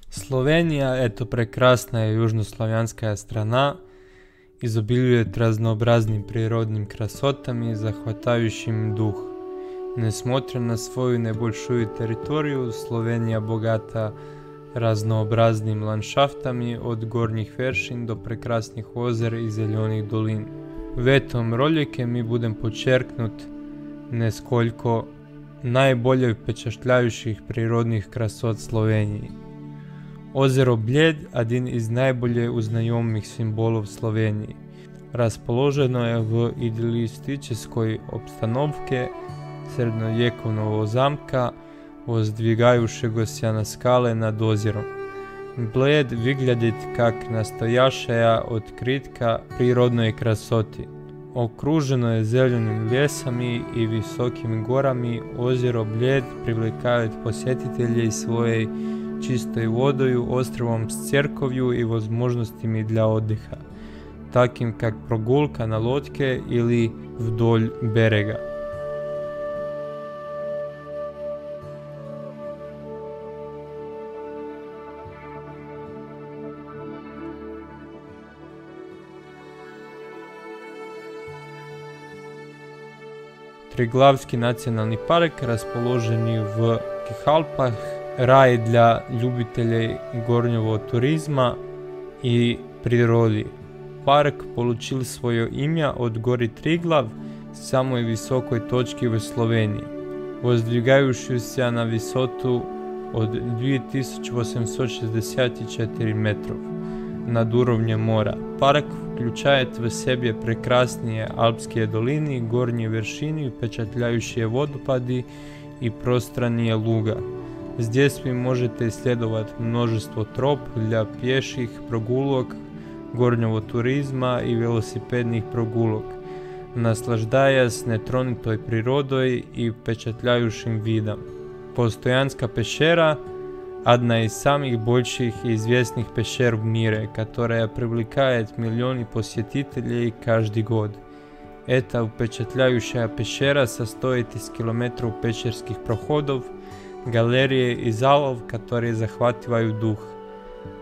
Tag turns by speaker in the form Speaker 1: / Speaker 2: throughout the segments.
Speaker 1: Slovenija, eto, prekrasna je južnoslavijanska strana, izobiljuje raznoobraznim prirodnim krasotami, zahvatajućim duh. Nesmotrena na svoju najboljšuju teritoriju, Slovenija bogata raznoobraznim landšaftami od gornjih veršin do prekrasnih ozera i zeljonih dolin. V tom roljike mi budem počerknut neskoliko najbolje vpečatljajućih prirodnih krasot Sloveniji. Ozero Bled, один iz najbolje uznajomih simbolov Sloveniji. Raspoloženo je v idealističkoj obstanovke srednjovjekovnog zamka, воздвигающего на скалы над озером. Блед выглядит как настоящая открытка природной красоты. Окружено je zelenim lesami i visokim gorami, озеро Bled привлекает посетителей своей чистой водою, островом с церковью и возможностями для отдыха, таким как прогулка на лодке или вдоль берега. Triglavski nacionalni park расположен в Алпах, рай для любителей горного туризма и природы. Парк получил свое имя от горы Триглав, самой высокой точки в Словении, воздвигающейся на высоту от 2864 метров над уровнем моря. Парк включает в себе прекрасные алпские долины, горные вершины, впечатляющие водопады и пространные луга. Здесь вы можете исследовать множество троп для пеших прогулок, горного туризма и велосипедных прогулок, наслаждаясь нетронутой природой и впечатляющим видом. Постоянская пещера – одна из самых больших и известных пещер в мире, которая привлекает миллионы посетителей каждый год. Эта впечатляющая пещера состоит из километров пещерских проходов, галереи и залов, которые захватывают дух.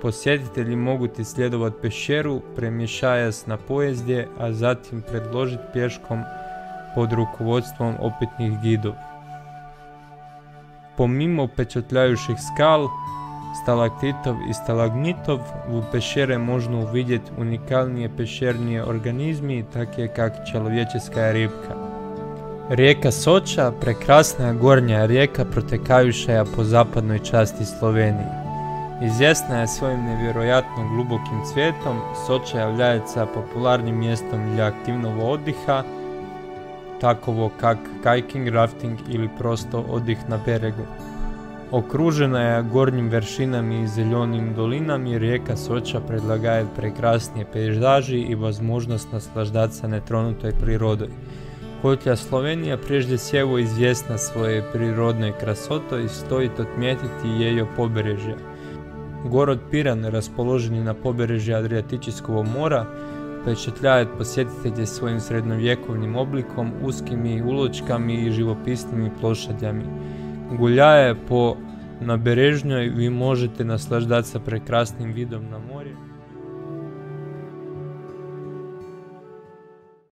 Speaker 1: Посетители могут исследовать пещеру, перемещаясь на поезде, а затем продолжить пешком под руководством опытных гидов. Помимо впечатляющих скал, сталактитов и сталагмитов, в пещере можно увидеть уникальные пещерные организмы, такие как человеческая рыбка. Река Соча – прекрасная горная река, протекающая по западной части Словении. Известная своим невероятно глубоким цветом, Соча является популярным местом для активного отдыха, такого как кайкинг, рафтинг или просто отдых на берегу. Окруженная горными вершинами и зелеными долинами, река Соча предлагает прекрасные пейзажи и возможность наслаждаться нетронутой природой. Хотя Словения прежде всего известна своей природной красотой, стоит отметить и ее побережье. Город Пиран, расположенный на побережье Адриатического моря, впечатляет посетителей своим средневековым обликом, узкими улочками и живописными площадями. Гуляя по набережной, вы можете наслаждаться прекрасным видом на море.